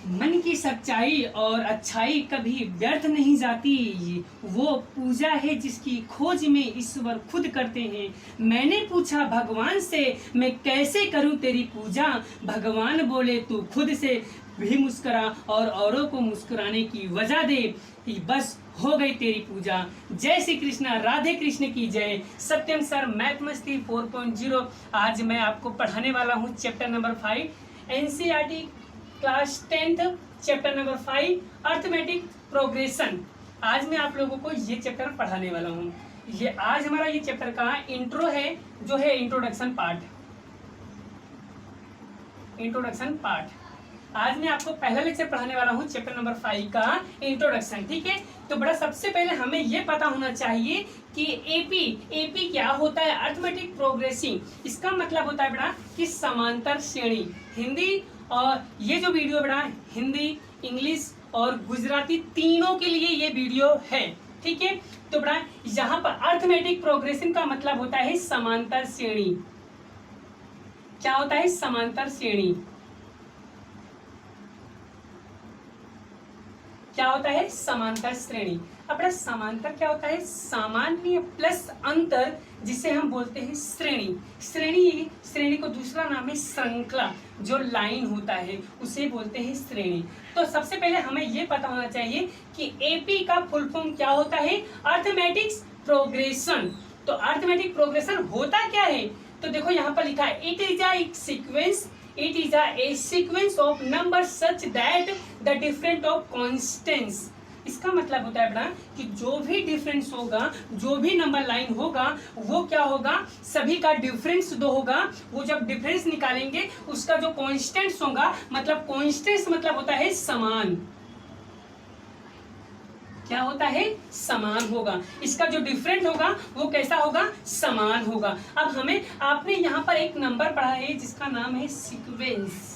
मन की सच्चाई और अच्छाई कभी व्यर्थ नहीं जाती। वो पूजा है जिसकी खोज में ईश्वर खुद करते हैं। मैंने पूछा भगवान से, मैं कैसे करूं तेरी पूजा। भगवान बोले, तू खुद से भी मुस्कुरा और औरों को मुस्कुराने की वजह दे, बस हो गई तेरी पूजा। जय श्री कृष्णा, राधे कृष्ण की जय। सत्यम सर मैथ मस्ती 4.0। आज मैं आपको पढ़ाने वाला हूँ chapter number 5 NCERT class 10th chapter number 5 arithmetic progression. आज मैं आप लोगों को ये चैप्टर पढ़ाने वाला हूँ। ये आज हमारा ये चैप्टर का इंट्रो है, जो है इंट्रोडक्शन पार्ट। आज मैं आपको पहला लेक्चर पढ़ाने वाला हूँ चैप्टर नंबर 5 का इंट्रोडक्शन। ठीक है, तो बड़ा सबसे पहले हमें ये पता होना चाहिए कि एपी क्या होता है। अर्थमेटिक प्रोग्रेसिंग इसका मतलब होता है बेटा कि समांतर श्रेणी। हिंदी और ये जो वीडियो बेटा हिंदी, इंग्लिश और गुजराती तीनों के लिए ये वीडियो है। ठीक है, तो बेटा यहाँ पर अर्थमेटिक प्रोग्रेशन का मतलब होता है समांतर श्रेणी। क्या होता है? समांतर श्रेणी। क्या होता है? समांतर श्रेणी। अब समांतर क्या होता है? सामान्य प्लस अंतर, जिसे हम बोलते हैं श्रेणी। श्रेणी को दूसरा नाम है श्रृंखला। जो लाइन होता है उसे बोलते हैं श्रेणी। तो सबसे पहले हमें यह पता होना चाहिए कि एपी का फुल फॉर्म क्या होता है? Arithmetic progression. तो अर्थमेटिक प्रोग्रेशन होता क्या है? तो देखो यहाँ पर लिखा है, it is a sequence of numbers such that the difference of constants। इसका मतलब होता है बेटा कि जो भी डिफरेंस होगा, जो भी नंबर लाइन होगा, वो क्या होगा? सभी का डिफरेंस दो होगा। वो जब डिफरेंस निकालेंगे उसका जो कांस्टेंट्स होगा, मतलब कांस्टेंट्स मतलब होता है समान। क्या होता है? समान होगा। इसका जो डिफरेंट होगा वो कैसा होगा? समान होगा। अब हमें आपने यहाँ पर एक नंबर पढ़ा है जिसका नाम है सीक्वेंस।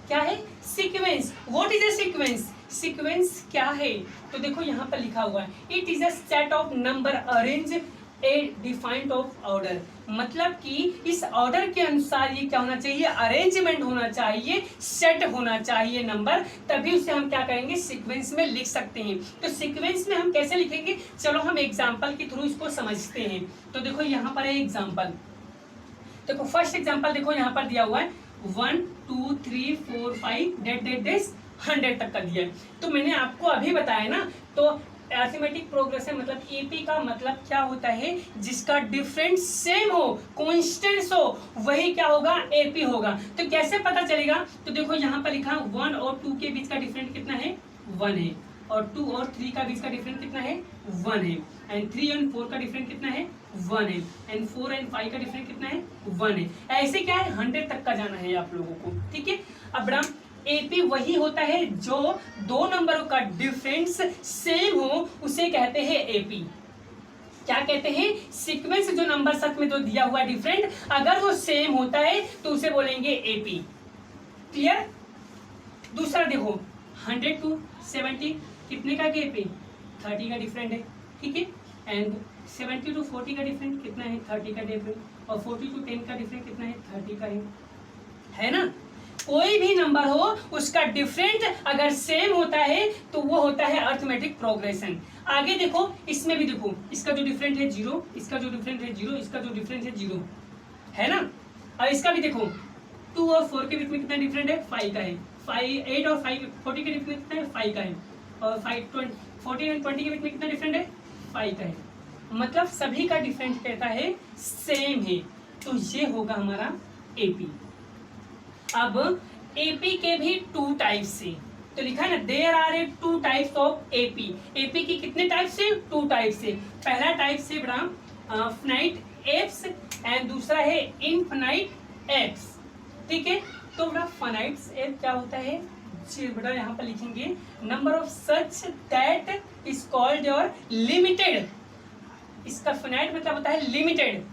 क्या है? Sequence. What is a sequence? Sequence क्या है? तो देखो यहाँ पर लिखा हुआ है, it is a set of number arrange A defined of order. मतलब कि इस ऑर्डर के अनुसार ये क्या होना चाहिए? अरेंजमेंट होना चाहिए, सेट होना चाहिए नंबर, तभी उसे हम क्या करेंगे? सीक्वेंस में लिख सकते हैं। तो सीक्वेंस में हम कैसे लिखेंगे? चलो हम एग्जांपल के थ्रू इसको समझते हैं। तो देखो यहाँ पर है एग्जांपल। देखो फर्स्ट एग्जांपल देखो यहाँ पर दिया हुआ है 1 2 3 4 5 डेट 100 तक का दिया है। तो मैंने आपको अभी बताया ना, तो अर्थमेटिक प्रोग्रेशन मतलब एपी का मतलब क्या होता है? जिसका डिफरेंस सेम हो, कांस्टेंट्स हो, वही क्या होगा? एपी होगा। तो कैसे पता चलेगा? तो देखो यहाँ पर लिखा 1 और 2 के बीच का डिफरेंस कितना है? 1 है। और 2 और 3 का बीच का डिफरेंस कितना है? 1 है। एंड 3 एंड 4 का डिफरेंस कितना है? 1 है। एंड 4 एंड 5 का डिफरेंस कितना है? 1 है। ऐसे क्या है? 100 तक का जाना है आप लोगों को। ठीक है, अब एपी वही होता है जो दो नंबरों का डिफरेंस सेम हो, उसे कहते हैं एपी। क्या कहते हैं? सीक्वेंस जो नंबर साथ में जो दिया हुआ डिफरेंट, अगर वो सेम होता है तो उसे बोलेंगे एपी। क्लियर? दूसरा देखो 100 to 70 कितने का गैप है? 30 का डिफरेंट है। ठीक है, एंड 70 to 40 का डिफरेंट कितना है? 30 का डिफरेंट। और 40 to 10 का डिफरेंट कितना है? 30 का है ना? कोई भी नंबर हो उसका डिफरेंट अगर सेम होता है तो वो होता है अर्थमेटिक प्रोग्रेशन। आगे देखो, इसमें भी देखो, इसका जो डिफरेंट है 0, इसका जो डिफरेंट है 0, इसका जो डिफरेंट है 0 है ना। और इसका भी देखो 2 और 4 के बीच में कितना डिफरेंट है? 5 का है। 8 और 5 40 के बीच में कितना है? 5 का है। और 14 एंड 20 के बीच में कितना डिफरेंट है? 5 का है। मतलब सभी का डिफरेंट कहता है सेम है। तो ये होगा हमारा एपी। अब एपी के भी 2 टाइप्स है। तो लिखा है ना, there are 2 types of AP. AP की कितने टाइप से? 2 टाइप से। पहला टाइप से बड़ा फाइनाइट एप्स एंड दूसरा है इनफाइनाइट एप्स। ठीक है, तो बड़ा फाइनाइट एप क्या होता है? बड़ा यहाँ पर लिखेंगे number of such that is called your limited. इसका फाइनाइट मतलब होता है लिमिटेड।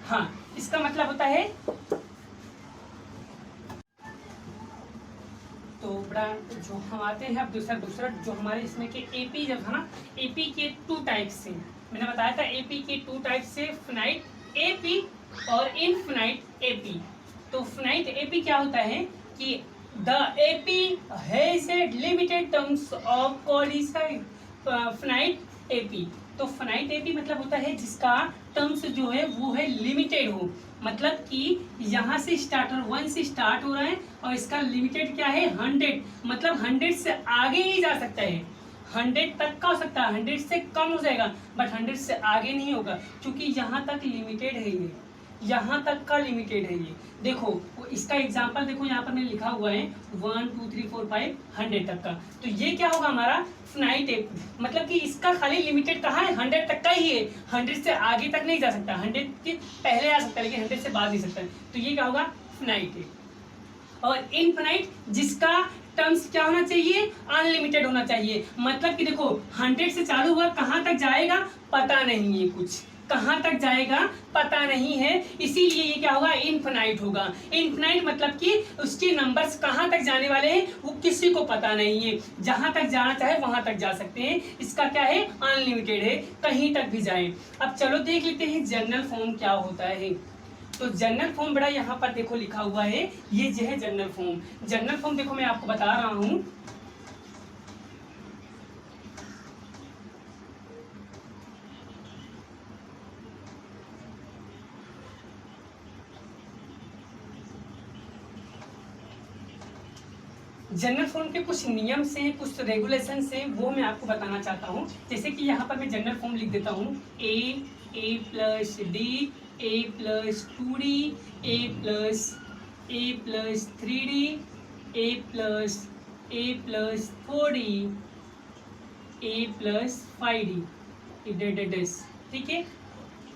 हाँ, इसका मतलब होता है, तो बड़ा जो हम आते हैं अब दूसरा जो हमारे इसमें के एपी जब है ना, एपी के 2 टाइप्स से मैंने बताया था। एपी के 2 टाइप्स से फाइनाइट एपी और इनफाइनाइट एपी। तो फिनाइट एपी क्या होता है कि the AP has a limited terms of coordinate finite AP. तो फिनाइट एपी मतलब होता है जिसका टर्म्स जो है वो है लिमिटेड हो, मतलब कि यहाँ से स्टार्टर 1 से स्टार्ट हो रहा है और इसका लिमिटेड क्या है 100, मतलब 100 से आगे ही जा सकता है, 100 तक का हो सकता है, 100 से कम हो जाएगा बट 100 से आगे नहीं होगा, क्योंकि यहाँ तक लिमिटेड है ये, यहाँ तक का लिमिटेड है ये। देखो इसका एग्जांपल देखो, यहाँ पर मैंने लिखा हुआ है 1 2 3 4 5 100 तक का, तो ये क्या होगा हमारा फिनाइट एपी, मतलब कि इसका खाली लिमिटेड कहाँ है 100 तक का ही है, 100 से आगे तक नहीं जा सकता, 100 के पहले आ सकता है लेकिन 100 से बाद नहीं सकता है, तो ये क्या होगा फिनाइट एपी। और इनफिनाइट जिसका टर्म्स क्या होना चाहिए अनलिमिटेड होना चाहिए, मतलब कि देखो 100 से चालू हुआ कहाँ तक जाएगा पता नहीं है, कुछ कहाँ तक जाएगा पता नहीं है, इसीलिए ये क्या होगा इनफिनाइट होगा। इनफिनाइट मतलब कि उसके नंबर्स कहाँ तक जाने वाले हैं वो किसी को पता नहीं है, जहां तक जाना चाहे वहां तक जा सकते हैं, इसका क्या है अनलिमिटेड है, कहीं तक भी जाए। अब चलो देख लेते हैं जनरल फॉर्म क्या होता है। तो जनरल फॉर्म बड़ा यहाँ पर देखो लिखा हुआ है, ये जो है जनरल फॉर्म। जनरल फॉर्म देखो मैं आपको बता रहा हूँ, जनरल फॉर्म के कुछ नियम से कुछ रेगुलेशन से वो मैं आपको बताना चाहता हूँ। जैसे कि यहाँ पर मैं जनरल फॉर्म लिख देता हूँ a plus D a plus 2d a plus 3d a plus 4d a plus 5d, ठीक है,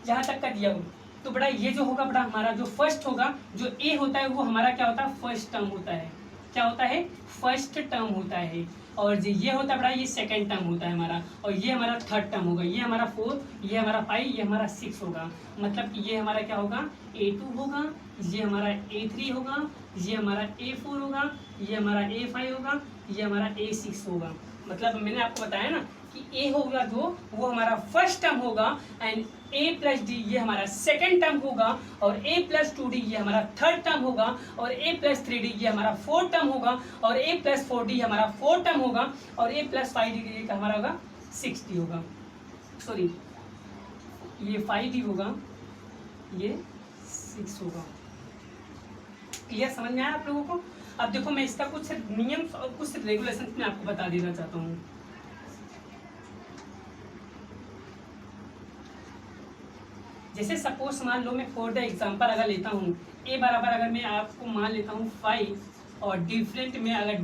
यहाँ तक का दिया हो। तो बड़ा ये जो होगा बड़ा हमारा जो फर्स्ट होगा, जो ए होता है वो हमारा क्या होता है फर्स्ट टर्म होता है, क्या होता है फर्स्ट टर्म होता है, और जो ये होता है बड़ा ये सेकंड टर्म होता है हमारा, और ये हमारा थर्ड टर्म होगा, ये हमारा 4, ये हमारा 5, ये हमारा 6 होगा, मतलब कि ये हमारा क्या होगा A2 होगा, ये हमारा A3 होगा, ये हमारा A4 होगा, ये हमारा A5 होगा, ये हमारा A6 होगा। मतलब मैंने आपको बताया ना कि A होगा जो वो हमारा फर्स्ट टर्म होगा, एंड A प्लस डी ये हमारा सेकेंड टर्म होगा, और A प्लस 2d ये हमारा थर्ड टर्म होगा, और A प्लस 3d ये हमारा फोर्थ टर्म होगा, और A प्लस 4d हमारा फोर्थ टर्म होगा, और A प्लस 5d हमारा होगा 6d होगा, सॉरी ये 5d होगा, ये 6 होगा। क्लियर समझ में आया आप लोगों को? अब देखो मैं इसका कुछ नियम और कुछ रेगुलेशन में आपको बता देना चाहता हूँ। जैसे सपोज मान लो मैं फॉर द एग्जांपल अगर लेता हूँ a बराबर, अगर मैं आपको मान लेता हूँ 5 और डिफरेंट में अगर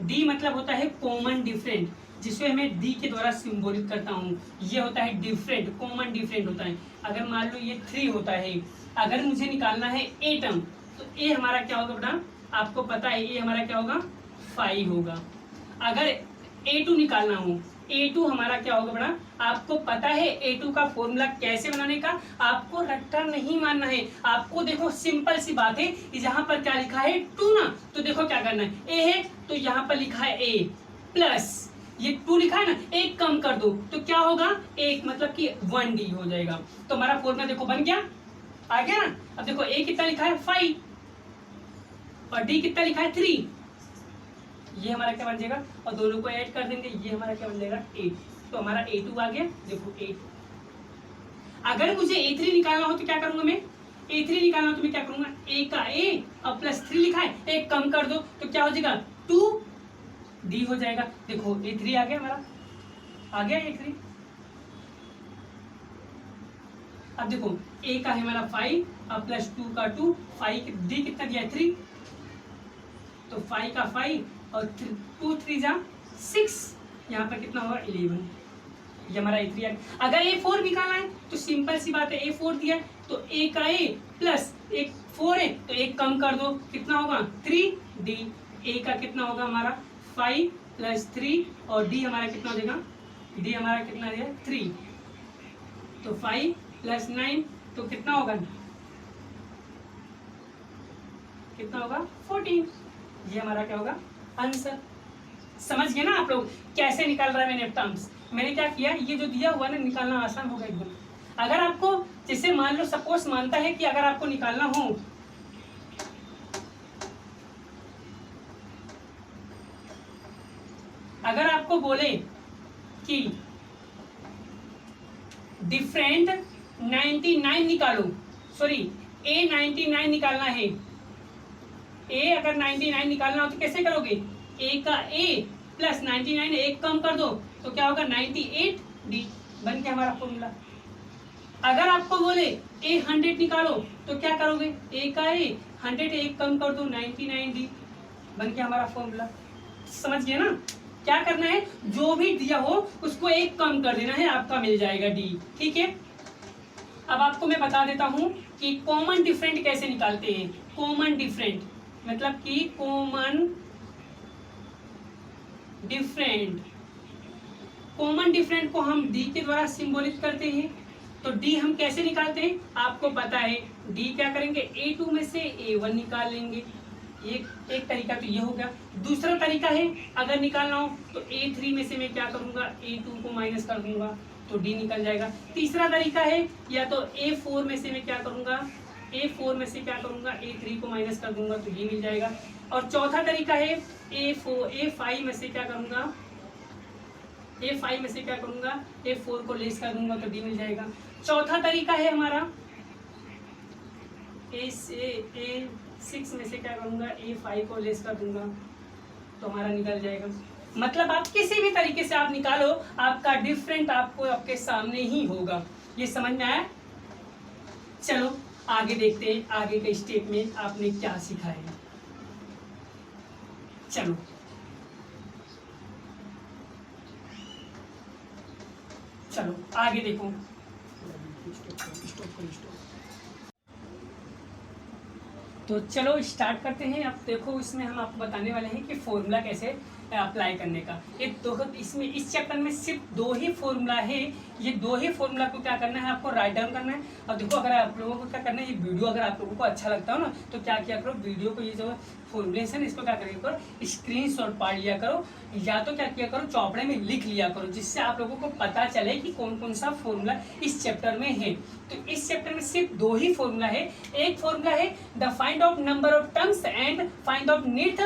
d मतलब होता है कॉमन डिफरेंट, जिसको मैं d के द्वारा सिंबोलिक करता हूँ, ये होता है डिफरेंट, कॉमन डिफरेंट होता है। अगर मान लो ये 3 होता है, अगर मुझे निकालना है a टर्म, तो a हमारा क्या होगा बेटा आपको पता है, a हमारा क्या होगा 5 होगा। अगर a2 निकालना हो, A2 हमारा क्या होगा बड़ा आपको पता है, A2 का फॉर्मूला कैसे बनाने का, आपको रट्टा नहीं मानना है, आपको देखो सिंपल सी बात है, यहाँ पर क्या लिखा है 2 ना, तो देखो क्या करना है, A है तो यहाँ पर लिखा है A प्लस ये 2 लिखा है ना, एक कम कर दो तो क्या होगा एक, मतलब कि 1D हो जाएगा। तो हमारा फॉर्मूला देखो बन गया, आ गया ना। अब देखो A कितना लिखा है 5 और D कितना लिखा है 3, ये हमारा क्या बन जाएगा, और दोनों को ऐड कर देंगे, ये हमारा क्या बन जाएगा 8, तो हमारा A2 आ गया। देखो 8। अगर मुझे A3 निकालना हो तो क्या करूंगा मैं, A3 निकालना हो तो मैं क्या करूंगा, A का A और प्लस 3 लिखा है, एक कम कर दो तो क्या हो जाएगा 2D हो जाएगा। देखो A3 आ गया हमारा, आ गया A3। अब देखो A का है हमारा 5 और प्लस 2 का 2, 5 D कितना दिया 3, तो 5 का 5 और 2 3 जा 6, यहाँ पर कितना होगा 11, ये हमारा A3 है। अगर A4 निकालना है तो सिंपल सी बात है, A4 दिया है तो A का A प्लस एक 4 है तो एक कम कर दो, कितना होगा 3D। A का कितना होगा हमारा 5 प्लस 3 और D हमारा कितना हो जाएगा, D हमारा कितना है 3, तो 5 प्लस 9 तो कितना होगा, कितना होगा 14, ये हमारा क्या होगा आंसर। समझ गए ना आप लोग कैसे निकाल रहा है मैंने टर्म्स, मैंने क्या किया, ये जो दिया हुआ ना निकालना आसान होगा एकदम। अगर आपको जैसे मान लो सपोज मानता है कि अगर आपको निकालना हो अगर आपको बोले कि डिफरेंट 99 निकालो, सॉरी ए 99 निकालना है, ए अगर 99 निकालना हो तो कैसे करोगे, ए का ए प्लस 99 एक कम कर दो तो क्या होगा 98 डी, बन गया हमारा फॉर्मूला। अगर आपको बोले ए 100 निकालो तो क्या करोगे, ए का ए 100 एक कम कर दो 99 डी, बन गया हमारा फॉर्मूला। समझ गए ना, क्या करना है, जो भी दिया हो उसको एक कम कर देना है, आपका मिल जाएगा डी। ठीक है, अब आपको मैं बता देता हूं कि कॉमन डिफरेंट कैसे निकालते हैं। कॉमन डिफरेंट मतलब कि कॉमन डिफरेंट, कॉमन डिफरेंट को हम डी के द्वारा सिंबोलित करते हैं। तो डी हम कैसे निकालते हैं, आपको पता है, डी क्या करेंगे, A2 में से A1 निकाल लेंगे। एक तरीका तो ये हो गया। दूसरा तरीका है, अगर निकालना हो तो A3 में से मैं क्या करूंगा, A2 को माइनस कर दूंगा तो D निकल जाएगा। तीसरा तरीका है, या तो A4 में से मैं क्या करूंगा, A4 में से क्या करूंगा, A3 को माइनस कर दूंगा तो ये मिल जाएगा। और चौथा तरीका है, A5 में से क्या करूंगा, A5 में से क्या करूंगा, A4 को लेस कर दूंगा तो D मिल जाएगा। चौथा तरीका है हमारा A6 में से क्या करूंगा, A5 को लेस कर दूंगा तो हमारा निकल जाएगा। मतलब आप किसी भी तरीके से आप निकालो, आपका डिफरेंट आपको आपके सामने ही होगा। ये समझ में आया? चलो आगे देखते हैं, आगे के स्टेप में आपने क्या सीखा है। चलो चलो आगे देखो। तो चलो स्टार्ट करते हैं। अब देखो, इसमें हम आपको बताने वाले हैं कि फॉर्मूला कैसे अप्लाई करने का। ये दो, इसमें इस चैप्टर में सिर्फ 2 ही फॉर्मूला है। ये 2 ही फॉर्मूला को क्या करना है, आपको राइट डाउन करना है। और देखो, अगर आप लोगों को क्या करना है, ये वीडियो अगर आप लोगों को अच्छा लगता हो ना, तो क्या किया करो, वीडियो को ये जो फॉर्मुलेशन इसको क्या करिए करो, स्क्रीनशॉट पाड़ लिया करो, या तो क्या किया करो, चौपड़े में लिख लिया करो, जिससे आप लोगों को पता चले कि कौन कौन सा फॉर्मूला इस चैप्टर में है। तो इस चैप्टर में सिर्फ 2 ही फॉर्मूला है। एक फॉर्मूला है the find out number of terms and find out nth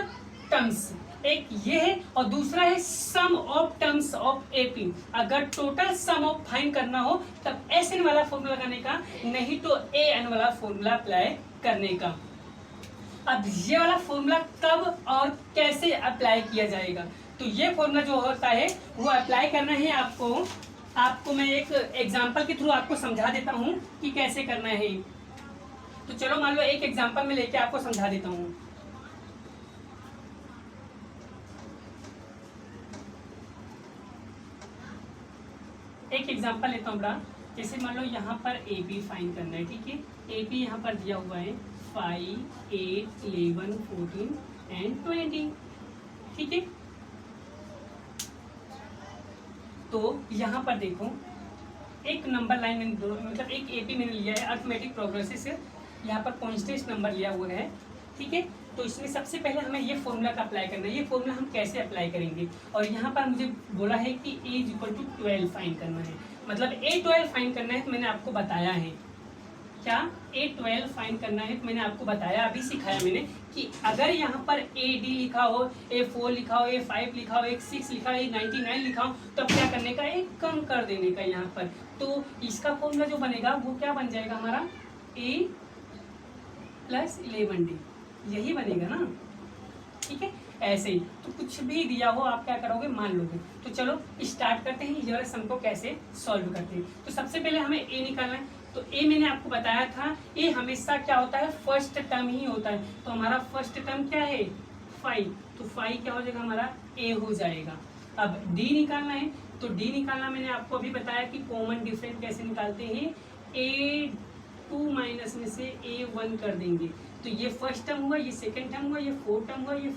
terms, एक ये है, और दूसरा है sum of terms of AP. अगर टोटल सम ऑफ फाइंड करना हो तब एन वाला फॉर्मूला लगाने का, नहीं तो एन वाला फॉर्मूला अप्लाई करने का। अब ये वाला फॉर्मूला कब और कैसे अप्लाई किया जाएगा, तो ये फॉर्मूला जो होता है वो अप्लाई करना है आपको मैं एक एग्जांपल के थ्रू आपको समझा देता हूँ कि कैसे करना है। तो चलो मान लो एक एग्जांपल में लेके आपको समझा देता हूँ। एक एग्जांपल लेता हूँ बड़ा, जैसे मान लो यहाँ पर AP फाइंड करना है। ठीक है, AP यहाँ पर दिया हुआ है 5, 8, 11, 14 एंड 20। ठीक है, तो यहाँ पर देखो, एक नंबर लाइन मैंने मतलब एक AP मैंने लिया है अर्थमेटिक प्रोग्रेसिव से, यहाँ पर कॉन्स्टेंट नंबर लिया हुआ है। ठीक है, तो इसमें सबसे पहले हमें ये फॉर्मूला का अप्लाई करना है। ये फॉर्मूला हम कैसे अप्लाई करेंगे, और यहाँ पर मुझे बोला है कि A = 12 फाइंड करना है, मतलब A12 फाइंड करना है। तो मैंने आपको बताया है क्या, A12 फाइंड करना है। तो मैंने आपको बताया, अभी सिखाया मैंने कि अगर यहाँ पर AD लिखा हो, A4 लिखा हो, A5 लिखा हो, A6 लिखा हो, A99 लिखा हो, तो अब क्या करने का, एक कम कर देने का यहाँ पर। तो इसका फॉर्मूला जो बनेगा वो क्या बन जाएगा हमारा, A + 11D, यही बनेगा ना। ठीक है, ऐसे ही। तो कुछ भी दिया हो आप क्या करोगे, मान लोगे। तो चलो स्टार्ट करते हैं, ये वाले सम को कैसे सॉल्व करते हैं। तो सबसे पहले हमें A निकालना है। तो A मैंने आपको बताया था, A हमेशा क्या होता है, फर्स्ट टर्म ही होता है। तो हमारा फर्स्ट टर्म क्या है, 5, तो 5 क्या हो जाएगा, हमारा A हो जाएगा। अब D निकालना है। तो D निकालना मैंने आपको अभी बताया कि कॉमन डिफरेंस कैसे निकालते हैं, A2 माइनस में से A1 कर देंगे। तो ये फर्स्ट टर्म हुआ, ये सेकंड टर्म हुआ, ये फोर्थ टर्म हुआ, ये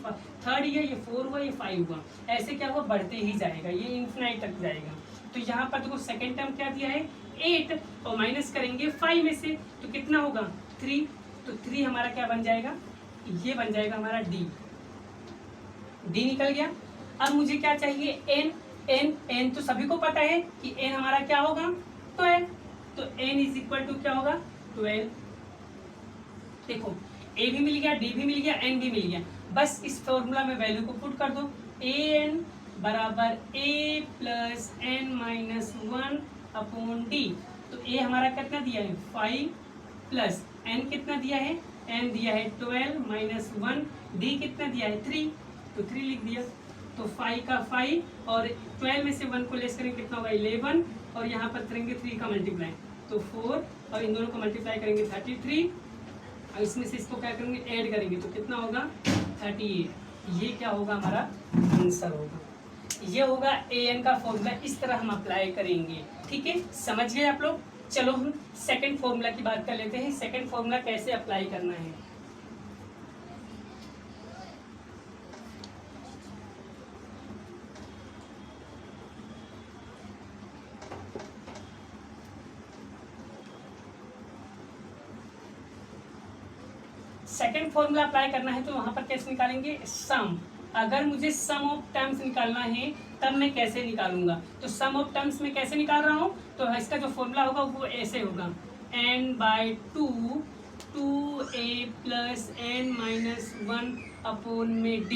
थर्ड हुआ, ये 4 हुआ, ये 5 हुआ, ऐसे क्या हुआ, बढ़ते ही जाएगा, ये इन्फिनाइट तक जाएगा। तो यहाँ पर देखो सेकंड टर्म क्या दिया है, 8, और माइनस करेंगे 5 में से, तो कितना होगा, 3। तो 3 हमारा क्या बन जाएगा, ये बन जाएगा हमारा D निकल गया। अब मुझे क्या चाहिए, n तो सभी को पता है कि n हमारा क्या होगा, 12। तो n = क्या होगा, 12। देखो A भी मिल गया, D भी मिल गया, N भी मिल गया। बस इस फॉर्मूला में वैल्यू को पुट कर दो, AN बराबर a plus n minus 1 upon D. तो a हमारा कितना दिया है 5 प्लस n कितना दिया है, n दिया है 12 माइनस 1, d कितना दिया है 3, तो 3 लिख दिया। तो 5 का 5 और 12 में से 1 को लेस करेंगे कितना होगा 11, और यहाँ पर करेंगे 3 का मल्टीप्लाई तो 4, और इन दोनों को मल्टीप्लाई करेंगे 33, और इसमें से इसको क्या करेंगे ऐड करेंगे तो कितना होगा 38। ये क्या होगा हमारा आंसर होगा। ये होगा an का फॉर्मूला, इस तरह हम अप्लाई करेंगे। ठीक है, समझ गए आप लोग। चलो हम सेकंड फॉर्मूला की बात कर लेते हैं। सेकंड फॉर्मूला कैसे अप्लाई करना है। सेकंड फॉर्मूला अप्लाई करना है तो वहां पर कैसे निकालेंगे सम। अगर मुझे सम ऑफ टर्म्स निकालना है तब मैं कैसे निकालूंगा, तो सम ऑफ टर्म्स में कैसे निकाल रहा हूँ, तो इसका जो फॉर्मूला होगा वो ऐसे होगा n/2 2a plus n minus 1 upon में d।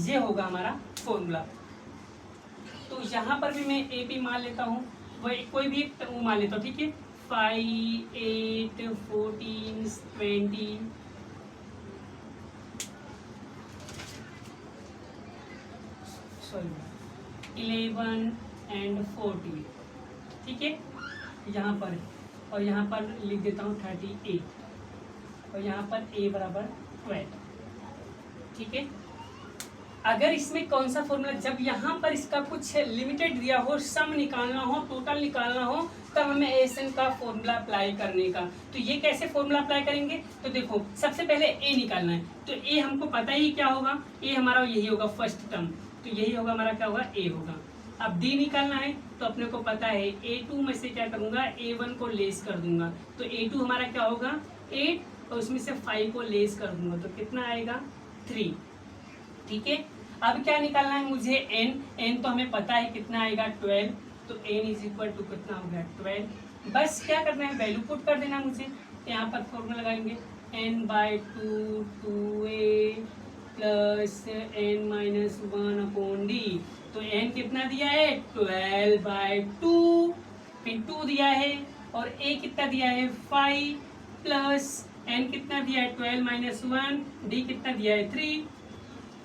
ये होगा हमारा फॉर्मूला। तो यहाँ पर भी मैं a p मान लेता हूँ, वही कोई भी एक मान लेता हूँ। ठीक है, 5 8 14 20 11 एंड 14। ठीक है, यहाँ पर और यहाँ पर लिख देता हूँ 38, और यहाँ पर a बराबर 12। ठीक है, अगर इसमें कौन सा फॉर्मूला, जब यहाँ पर इसका कुछ लिमिटेड दिया हो, सम निकालना हो, टोटल निकालना हो, तब हमें एसन का फॉर्मूला अप्लाई करने का। तो ये कैसे फॉर्मूला अप्लाई करेंगे, तो देखो सबसे पहले ए निकालना है। तो ए हमको पता ही क्या होगा, ए हमारा यही होगा फर्स्ट टर्म, तो यही होगा हमारा क्या होगा ए होगा। अब डी निकालना है तो अपने को पता है a2 में से क्या करूंगा a1 को लेस कर दूंगा, तो a2 हमारा क्या होगा 8, और उसमें से 5 को लेस कर दूंगा तो कितना आएगा 3। ठीक है, अब क्या निकालना है मुझे n तो हमें पता है कितना आएगा 12, तो n इज इक्वल टू कितना हो गया 12। बस क्या करना है वैल्यू पुट कर देना मुझे। यहाँ पर फॉर्मूला लगाएंगे n/2 2a plus n minus 1 upon D. तो n कितना दिया है 12/2, फिर 2 दिया है, और a कितना दिया है 5 प्लस n कितना दिया है 12 माइनस 1, d कितना दिया है 3।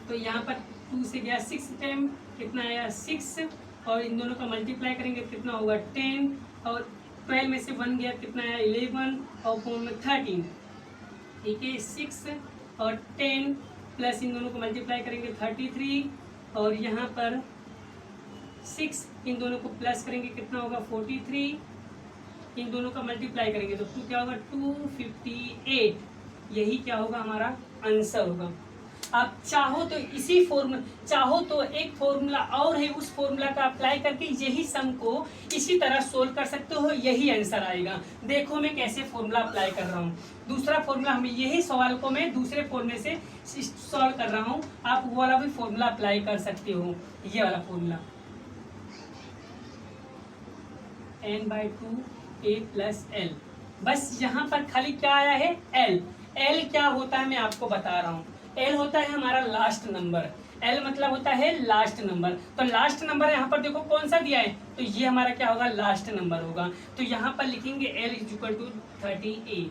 तो यहाँ पर 2 से गया 6 टाइम, कितना आया 6, और इन दोनों का मल्टीप्लाई करेंगे कितना होगा 10, और 12 में से 1 गया कितना आया 11 और अपॉन में 13। ठीक है, 6 और 10 प्लस इन दोनों को मल्टीप्लाई करेंगे 33, और यहाँ पर 6 इन दोनों को प्लस करेंगे कितना होगा 43, इन दोनों का मल्टीप्लाई करेंगे तो 2 क्या होगा 258। यही क्या होगा हमारा आंसर होगा। आप चाहो तो इसी फॉर्मूला, चाहो तो एक फॉर्मूला और है, उस फॉर्मूला का अप्लाई करके यही सम को इसी तरह सोल्व कर सकते हो, यही आंसर आएगा। देखो मैं कैसे फॉर्मूला अप्लाई कर रहा हूँ। दूसरा फॉर्मूला हमें यही सवाल को मैं दूसरे फॉर्मूले से सॉल्व कर रहा हूँ, आप वो वाला भी फॉर्मूला अप्लाई कर सकते हो। ये वाला formula n/2 a plus l। बस यहाँ पर खाली क्या आया है l। l क्या होता है मैं आपको बता रहा हूँ। l होता है हमारा लास्ट नंबर, l मतलब होता है लास्ट नंबर। तो लास्ट नंबर यहाँ पर देखो कौन सा दिया है, तो ये हमारा क्या होगा लास्ट नंबर होगा। तो यहाँ पर लिखेंगे l इज इक्वल टू 38।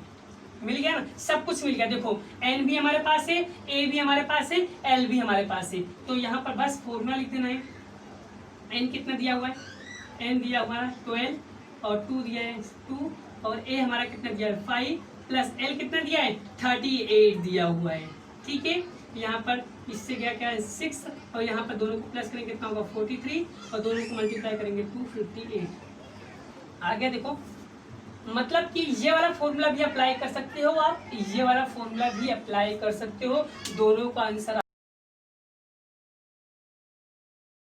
मिल गया ना, सब कुछ मिल गया। देखो n भी हमारे पास है, a भी हमारे पास है, l भी हमारे पास है। तो यहाँ पर बस फॉर्मूला लिख देना है। n कितना दिया हुआ है, n दिया हुआ है 12, और 2 दिया है 2, और a हमारा कितना दिया है 5, प्लस l कितना दिया है 38 दिया हुआ है। ठीक है, यहाँ पर इससे गया क्या है 6, और यहाँ पर दोनों को प्लस करेंगे कितना होगा 43, और दोनों को मल्टीप्लाई करेंगे 258। आ गया। देखो मतलब कि ये वाला फॉर्मूला भी अप्लाई कर सकते हो आप, ये वाला फॉर्मूला भी अप्लाई कर सकते हो, दोनों का आंसर